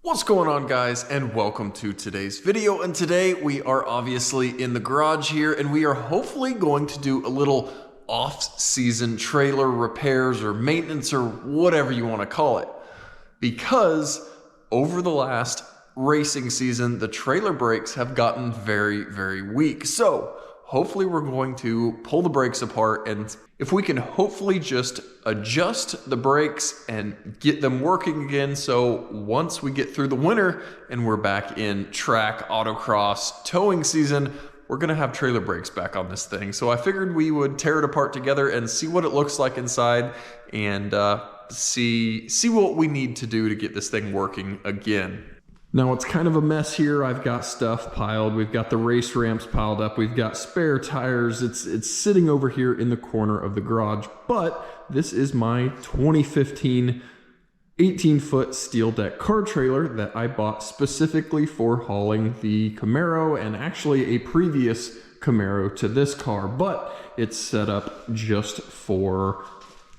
What's going on, guys, and welcome to today's video. And today we are obviously in the garage here, and we are hopefully going to do a little off-season trailer repairs or maintenance or whatever you want to call it. Because over the last racing season, the trailer brakes have gotten very, very weak. So hopefully we're going to pull the brakes apart, and if we can hopefully just adjust the brakes and get them working again, so once we get through the winter and we're back in track, autocross, towing season, we're gonna have trailer brakes back on this thing. So I figured we would tear it apart together and see what it looks like inside and see what we need to do to get this thing working again. Now it's kind of a mess here. I've got stuff piled. We've got the race ramps piled up. We've got spare tires. It's sitting over here in the corner of the garage. But this is my 2015 18-foot steel deck car trailer that I bought specifically for hauling the Camaro and actually a previous Camaro to this car. But it's set up just for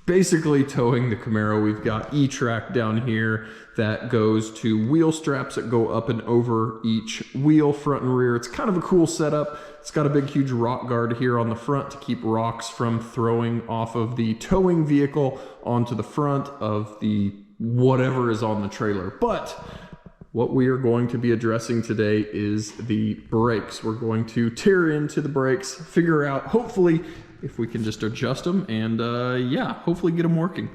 basically towing the Camaro. We've got E-track down here that goes to wheel straps that go up and over each wheel, front and rear. It's kind of a cool setup. It's got a big, huge rock guard here on the front to keep rocks from throwing off of the towing vehicle onto the front of the whatever is on the trailer. But what we are going to be addressing today is the brakes. We're going to tear into the brakes, figure out, hopefully, if we can just adjust them and yeah, hopefully get them working.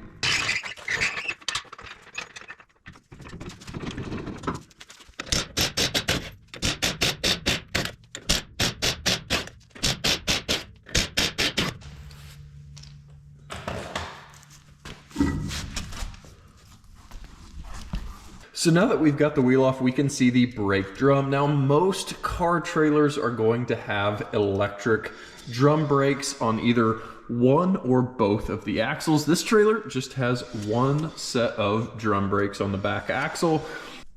So now that we've got the wheel off, we can see the brake drum. Now most car trailers are going to have electric drum brakes on either one or both of the axles. This trailer just has one set of drum brakes on the back axle.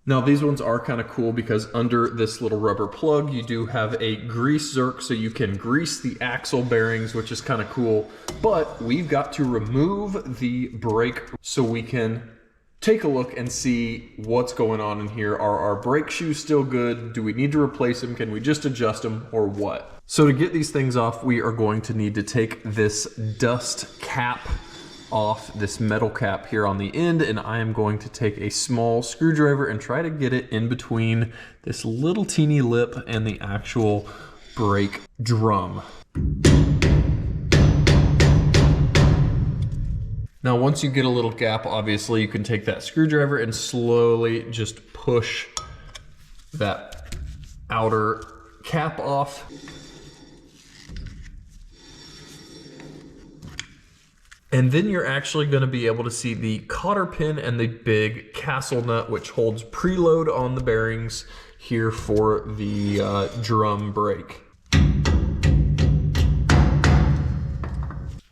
Now these ones are kind of cool because under this little rubber plug, you do have a grease zerk, so you can grease the axle bearings, which is kind of cool. But we've got to remove the brake so we can take a look and see what's going on in here. Are our brake shoes still good? Do we need to replace them? Can we just adjust them or what? So to get these things off, we are going to need to take this dust cap off, this metal cap here on the end, and I am going to take a small screwdriver and try to get it in between this little teeny lip and the actual brake drum. Now, once you get a little gap, obviously you can take that screwdriver and slowly just push that outer cap off. And then you're actually going to be able to see the cotter pin and the big castle nut, which holds preload on the bearings here for the drum brake.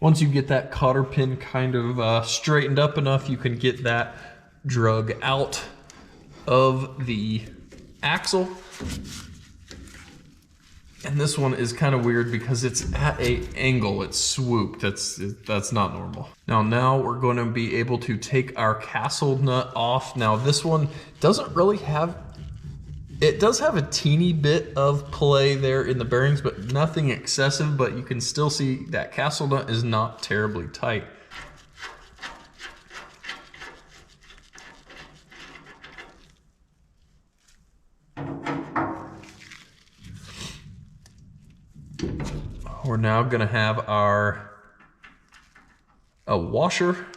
Once you get that cotter pin kind of straightened up enough, you can get that drug out of the axle. And this one is kind of weird because it's at an angle, it's swooped. That's not normal. Now we're going to be able to take our castle nut off. Now this one doesn't really have, it does have a teeny bit of play there in the bearings, but nothing excessive, but you can still see that castle nut is not terribly tight. We're now gonna have our washer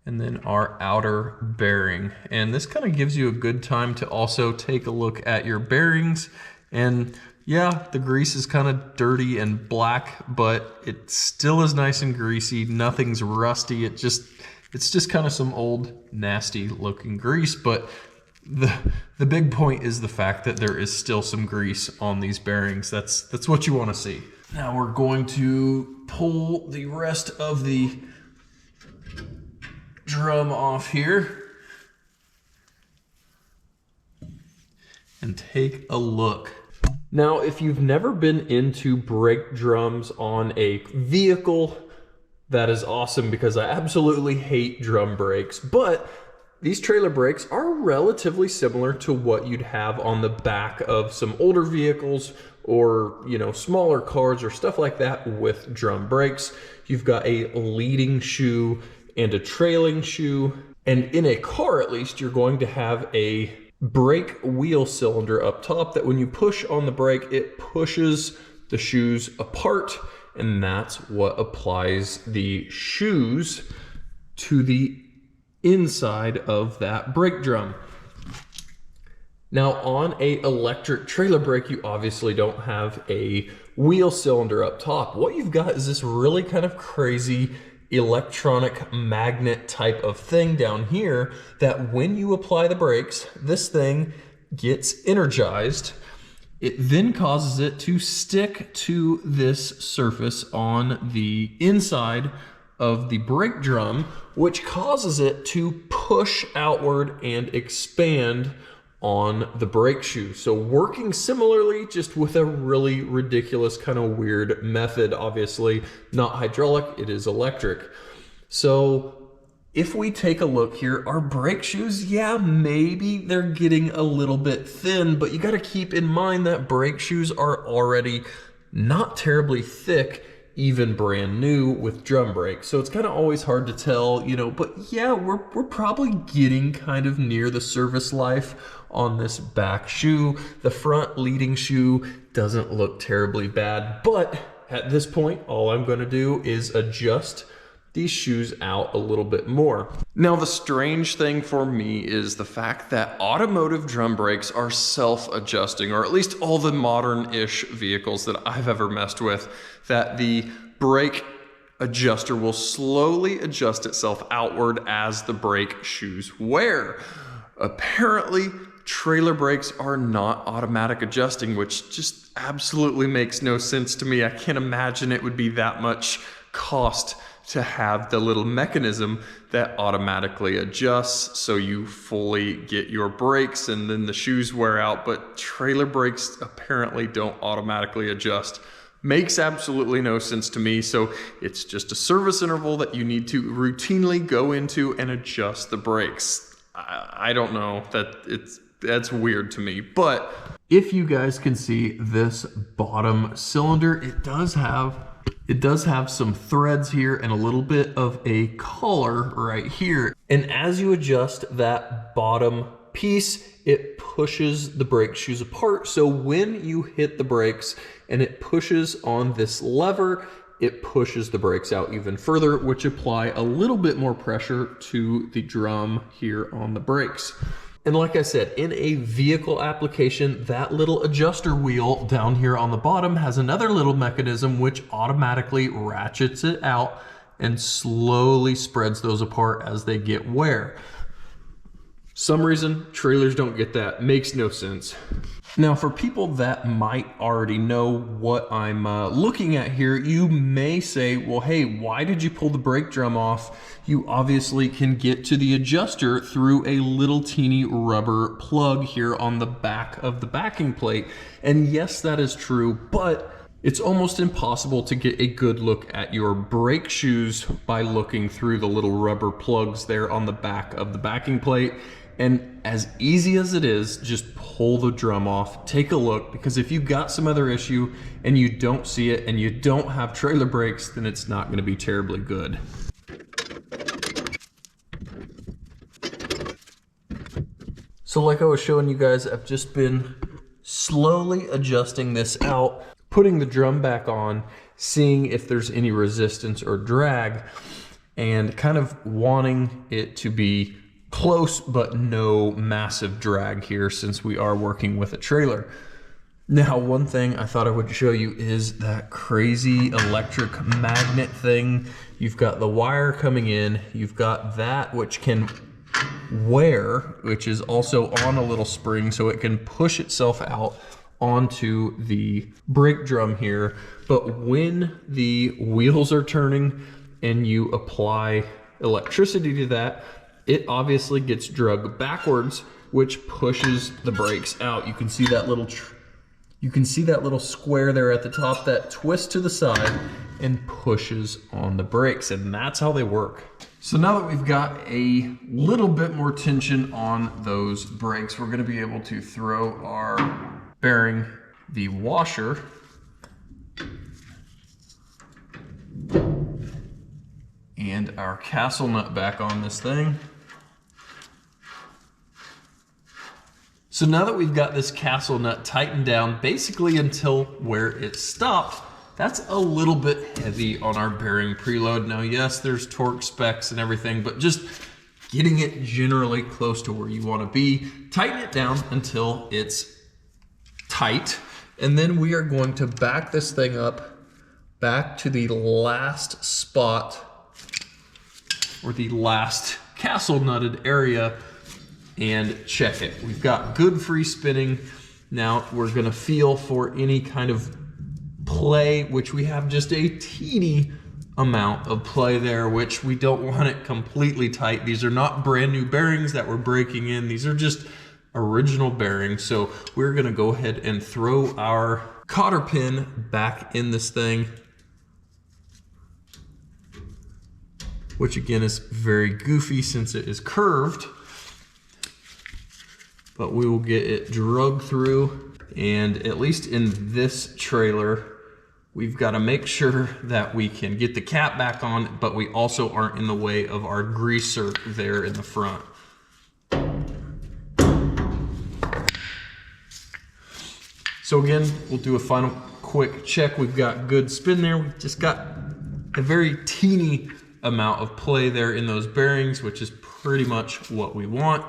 and then our outer bearing. And this kind of gives you a good time to also take a look at your bearings. And yeah, the grease is kind of dirty and black, but it still is nice and greasy. Nothing's rusty. It's just kind of some old nasty looking grease. But the big point is the fact that there is still some grease on these bearings. That's what you want to see. Now we're going to pull the rest of the drum off here and take a look. Now, if you've never been into brake drums on a vehicle, that is awesome because I absolutely hate drum brakes, but These trailer brakes are relatively similar to what you'd have on the back of some older vehicles or, you know, smaller cars or stuff like that with drum brakes. You've got a leading shoe and a trailing shoe. And in a car, at least, you're going to have a brake wheel cylinder up top that when you push on the brake, it pushes the shoes apart. And that's what applies the shoes to the inside of that brake drum. Now on a electric trailer brake, you obviously don't have a wheel cylinder up top. What you've got is this really kind of crazy electronic magnet type of thing down here that when you apply the brakes, this thing gets energized. It then causes it to stick to this surface on the inside of the brake drum, which causes it to push outward and expand on the brake shoe. So working similarly, just with a really ridiculous kind of weird method. Obviously not hydraulic, it is electric. So if we take a look here, our brake shoes, yeah, maybe they're getting a little bit thin, but you got to keep in mind that brake shoes are already not terribly thick, even brand new with drum brakes. So it's kind of always hard to tell, you know, but yeah, we're probably getting kind of near the service life on this back shoe. The front leading shoe doesn't look terribly bad, but at this point, all I'm going to do is adjust these shoes out a little bit more. Now, the strange thing for me is the fact that automotive drum brakes are self-adjusting, or at least all the modern-ish vehicles that I've ever messed with, that the brake adjuster will slowly adjust itself outward as the brake shoes wear. Apparently, trailer brakes are not automatic adjusting, which just absolutely makes no sense to me. I can't imagine it would be that much cost to have the little mechanism that automatically adjusts so you fully get your brakes and then the shoes wear out, but trailer brakes apparently don't automatically adjust. Makes absolutely no sense to me. So it's just a service interval that you need to routinely go into and adjust the brakes. I don't know, that's weird to me. But if you guys can see this bottom cylinder, it does have some threads here and a little bit of a collar right here. And as you adjust that bottom piece, it pushes the brake shoes apart. So when you hit the brakes and it pushes on this lever, it pushes the brakes out even further, which apply a little bit more pressure to the drum here on the brakes. And like I said, in a vehicle application, that little adjuster wheel down here on the bottom has another little mechanism which automatically ratchets it out and slowly spreads those apart as they get wear. Some reason trailers don't get that. Makes no sense. Now, for people that might already know what I'm looking at here, you may say, well, hey, why did you pull the brake drum off? You obviously can get to the adjuster through a little teeny rubber plug here on the back of the backing plate. And yes, that is true, but it's almost impossible to get a good look at your brake shoes by looking through the little rubber plugs there on the back of the backing plate. And as easy as it is, just pull the drum off, take a look, because if you've got some other issue and you don't see it and you don't have trailer brakes, then it's not going to be terribly good. So like I was showing you guys, I've just been slowly adjusting this out, putting the drum back on, seeing if there's any resistance or drag, and kind of wanting it to be close but no massive drag here since we are working with a trailer. Now, one thing I thought I would show you is that crazy electric magnet thing. You've got the wire coming in, you've got that which can wear, which is also on a little spring so it can push itself out onto the brake drum here. But when the wheels are turning and you apply electricity to that, it obviously gets dragged backwards, which pushes the brakes out. You can see that little square there at the top that twists to the side and pushes on the brakes, and that's how they work. So now that we've got a little bit more tension on those brakes, we're gonna be able to throw our bearing, the washer, and our castle nut back on this thing. So now that we've got this castle nut tightened down basically until where it stopped, that's a little bit heavy on our bearing preload. Now, yes, there's torque specs and everything, but just getting it generally close to where you want to be. Tighten it down until it's tight. And then we are going to back this thing up back to the last spot or the last castle nutted area and check it. We've got good free spinning. Now we're going to feel for any kind of play, which we have just a teeny amount of play there, which we don't want it completely tight. These are not brand new bearings that we're breaking in. These are just original bearings. So we're gonna go ahead and throw our cotter pin back in this thing, which again is very goofy since it is curved, but we will get it drug through. And at least in this trailer, we've got to make sure that we can get the cap back on, but we also aren't in the way of our greaser there in the front. So again, we'll do a final quick check. We've got good spin there. We've just got a very teeny amount of play there in those bearings, which is pretty much what we want.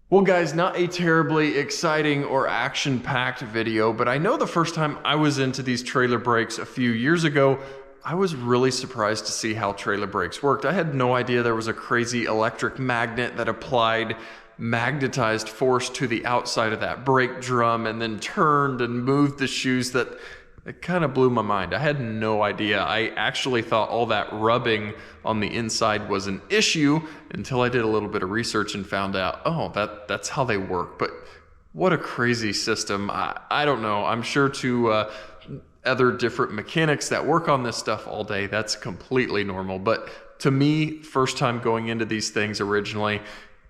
Well guys, not a terribly exciting or action-packed video, but I know the first time I was into these trailer brakes a few years ago, I was really surprised to see how trailer brakes worked. I had no idea there was a crazy electric magnet that applied magnetized force to the outside of that brake drum and then turned and moved the shoes. It kind of blew my mind. I had no idea. I actually thought all that rubbing on the inside was an issue until I did a little bit of research and found out, oh, that's how they work. But what a crazy system. I don't know. I'm sure to other different mechanics that work on this stuff all day, that's completely normal. But to me, first time going into these things originally,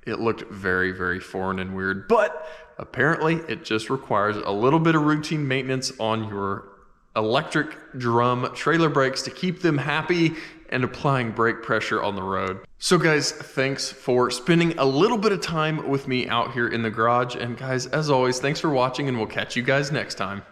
it looked very, very foreign and weird. But apparently it just requires a little bit of routine maintenance on your electric drum trailer brakes to keep them happy and applying brake pressure on the road. So guys, thanks for spending a little bit of time with me out here in the garage. And guys, as always, thanks for watching, and we'll catch you guys next time.